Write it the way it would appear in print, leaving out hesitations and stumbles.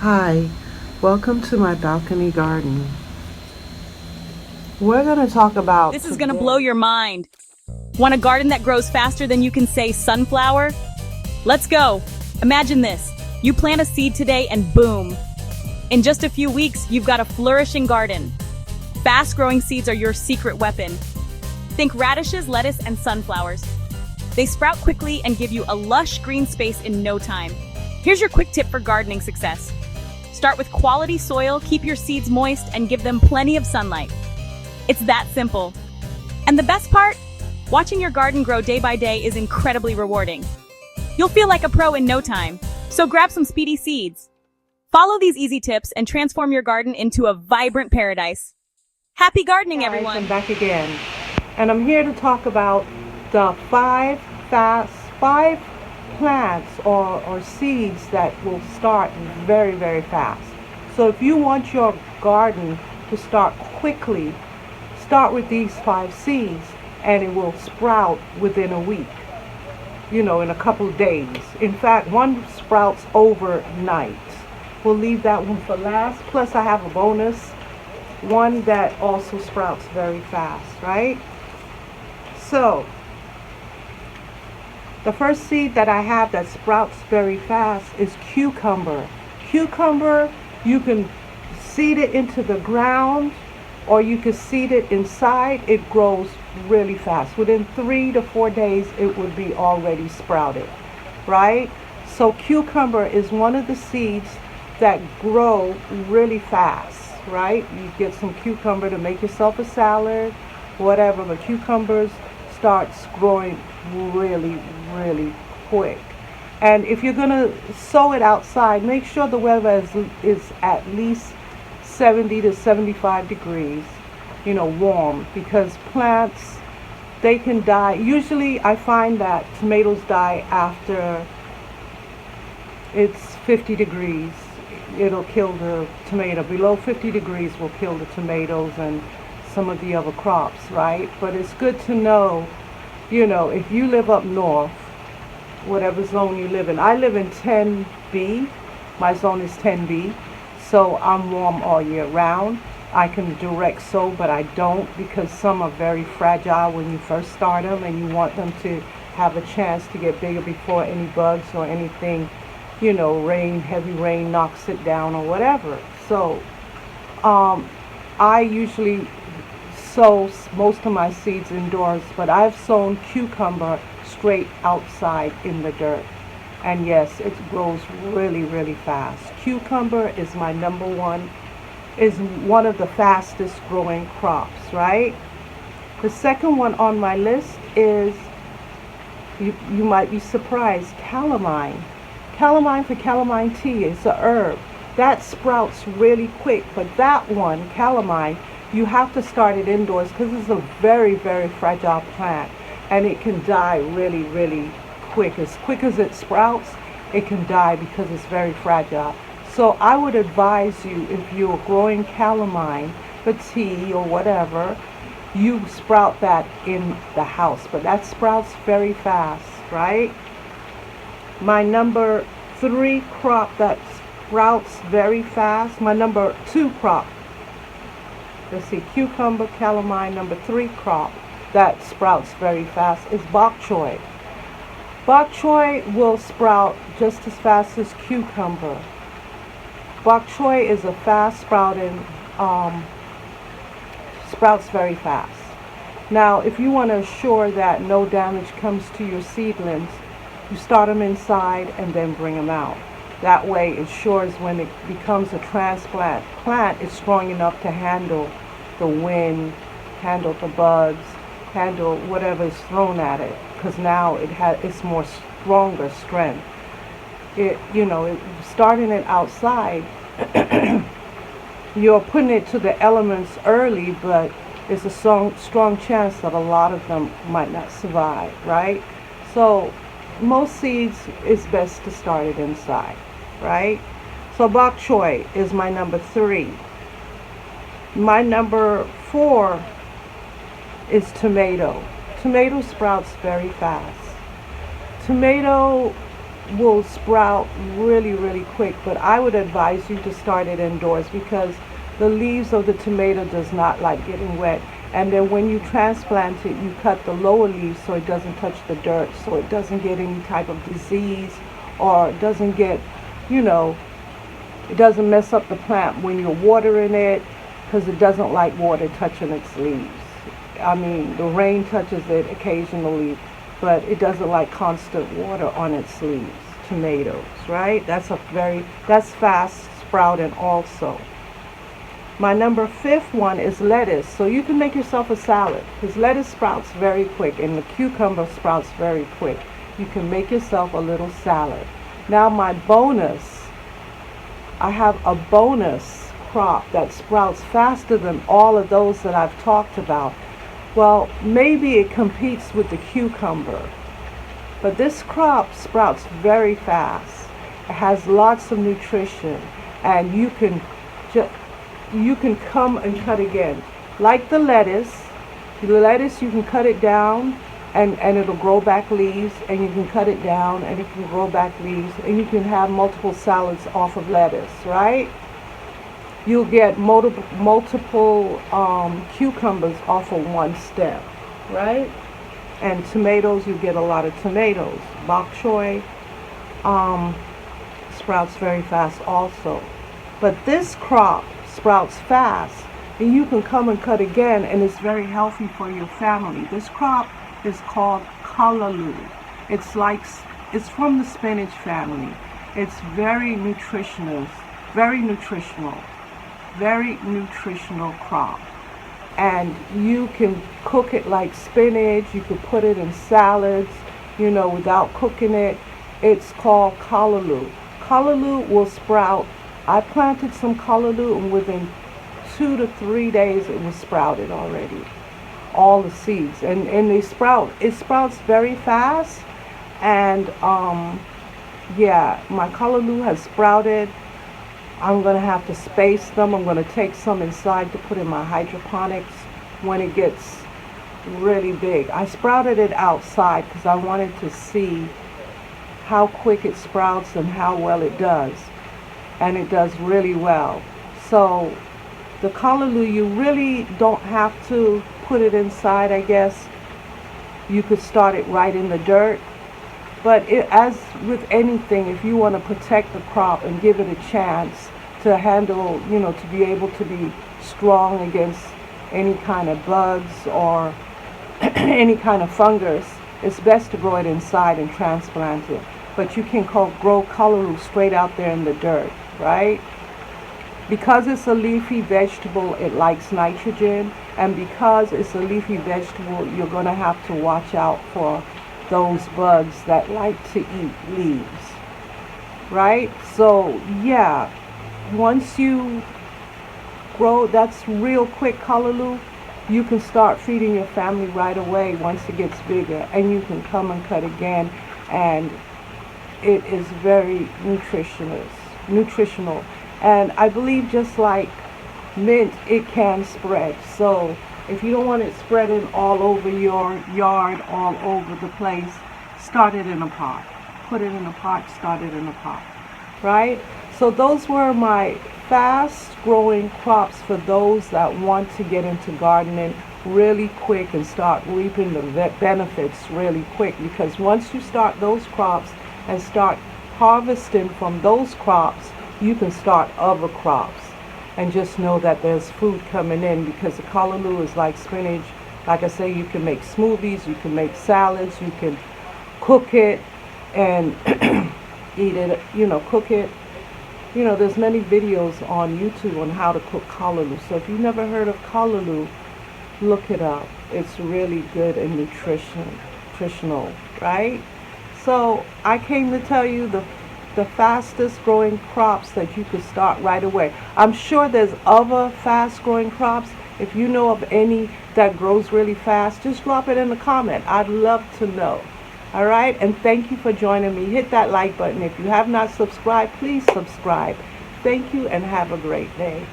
Hi, welcome to my balcony garden. We're going to talk about This is gonna blow today. your mind. Want a garden that grows faster than you can say sunflower? Let's go. Imagine this. You plant a seed today and boom. In just a few weeks, you've got a flourishing garden. Fast-growing seeds are your secret weapon. Think radishes, lettuce, and sunflowers. They sprout quickly and give you a lush green space in no time. Here's your quick tip for gardening success. Start with quality soil, keep your seeds moist, and give them plenty of sunlight. It's that simple. And the best part? Watching your garden grow day by day is incredibly rewarding. You'll feel like a pro in no time, so grab some speedy seeds. Follow these easy tips and transform your garden into a vibrant paradise. Happy gardening, Guys, everyone! I'm back again, and I'm here to talk about the five plants or seeds that will start very, very fast. So if you want your garden to start quickly, start with these 5 seeds and it will sprout within a week, in a couple of days. In fact, one sprouts overnight. We'll leave that one for last. Plus I have a bonus one that also sprouts very fast, right? So the first seed that I have that sprouts very fast is cucumber. Cucumber, you can seed it into the ground or you can seed it inside. It grows really fast. Within 3 to 4 days, it would be already sprouted, right? So cucumber is one of the seeds that grow really fast, right? You get some cucumber to make yourself a salad, whatever, but cucumbers starts growing really, really quick. And if you're gonna sow it outside, make sure the weather is at least 70 to 75 degrees, warm, because plants, they can die. Usually I find that tomatoes die after it's 50 degrees. It'll kill the tomato. Below 50 degrees will kill the tomatoes and some of the other crops, right? But it's good to know, if you live up north, whatever zone you live in. I live in 10B. My zone is 10B. So I'm warm all year round. I can direct sow, but I don't, because some are very fragile when you first start them and you want them to have a chance to get bigger before any bugs or anything, heavy rain knocks it down or whatever. So I usually sow most of my seeds indoors, but I've sown cucumber straight outside in the dirt. And yes, it grows really, really fast. Cucumber is my number one, is one of the fastest growing crops, right? The second one on my list is, you might be surprised, calamine. Calamine for calamine tea is a herb. That sprouts really quick, but that one, calamine, you have to start it indoors because it's a very, very fragile plant and it can die really, really quick. As quick as it sprouts, it can die because it's very fragile. So I would advise you, if you're growing calamine for tea or whatever, you sprout that in the house, but that sprouts very fast, right? My number 3 crop that sprouts very fast, my number 2 crop, let's see, cucumber, calamine, number 3 crop that sprouts very fast is bok choy. Bok choy will sprout just as fast as cucumber. Bok choy is a fast sprouting, sprouts very fast. Now, if you want to assure that no damage comes to your seedlings, you start them inside and then bring them out. That way it ensures when it becomes a transplant plant, it's strong enough to handle the wind, handle the bugs, handle whatever is thrown at it, because now it's more stronger strength. Starting it outside, you're putting it to the elements early, but it's a strong chance that a lot of them might not survive, right? So most seeds is best to start it inside, right? So bok choy is my number 3. My number 4 is tomato. Tomato sprouts very fast. Tomato will sprout really, really quick. But I would advise you to start it indoors because the leaves of the tomato does not like getting wet. And then when you transplant it, you cut the lower leaves so it doesn't touch the dirt, so it doesn't get any type of disease, or it doesn't get, you know, it doesn't mess up the plant when you're watering it, because it doesn't like water touching its leaves. I mean, the rain touches it occasionally, but it doesn't like constant water on its leaves. Tomatoes, right? That's fast sprouting also. My number 5th one is lettuce. So you can make yourself a salad because lettuce sprouts very quick and the cucumber sprouts very quick. You can make yourself a little salad. Now my bonus, I have a bonus crop that sprouts faster than all of those that I've talked about. Well, maybe it competes with the cucumber, but this crop sprouts very fast. It has lots of nutrition, and you can come and cut again. Like the lettuce you can cut it down and it'll grow back leaves, and you can cut it down and it can grow back leaves, and you can have multiple salads off of lettuce, right? You'll get multiple cucumbers off of one stem, right? And tomatoes, you get a lot of tomatoes. Bok choy sprouts very fast also. But this crop sprouts fast, and you can come and cut again, and it's very healthy for your family. This crop is called callaloo. It's from the spinach family. It's very nutritional crop. And you can cook it like spinach. You can put it in salads, without cooking it. It's called callaloo. Callaloo will sprout. I planted some callaloo, and within 2 to 3 days it was sprouted already. All the seeds. And it sprouts very fast. And yeah, my callaloo has sprouted. I'm going to have to space them. I'm going to take some inside to put in my hydroponics when it gets really big. I sprouted it outside because I wanted to see how quick it sprouts and how well it does. And it does really well. So the callaloo, you really don't have to put it inside, I guess. You could start it right in the dirt. But as with anything, if you want to protect the crop and give it a chance to handle, to be able to be strong against any kind of bugs or any kind of fungus, it's best to grow it inside and transplant it. But you can grow callaloo straight out there in the dirt, right? Because it's a leafy vegetable, it likes nitrogen. And because it's a leafy vegetable, you're going to have to watch out for those bugs that like to eat leaves, right? So yeah, once you grow, that's real quick callaloo, you can start feeding your family right away once it gets bigger, and you can come and cut again, and it is very nutritional. And I believe just like mint, it can spread. So if you don't want it spreading all over your yard, all over the place, start it in a pot. Put it in a pot, start it in a pot, right? So those were my fast growing crops for those that want to get into gardening really quick and start reaping the benefits really quick. Because once you start those crops and start harvesting from those crops, you can start other crops. And just know that there's food coming in, because the callaloo is like spinach. Like I say, you can make smoothies, you can make salads, you can cook it and eat it, cook it. There's many videos on YouTube on how to cook callaloo. So if you've never heard of callaloo, look it up. It's really good and nutritional, right? So I came to tell you the fastest growing crops that you could start right away. I'm sure there's other fast growing crops. If you know of any that grows really fast, just drop it in the comment. I'd love to know. All right, and thank you for joining me. Hit that like button. If you have not subscribed, please subscribe. Thank you and have a great day.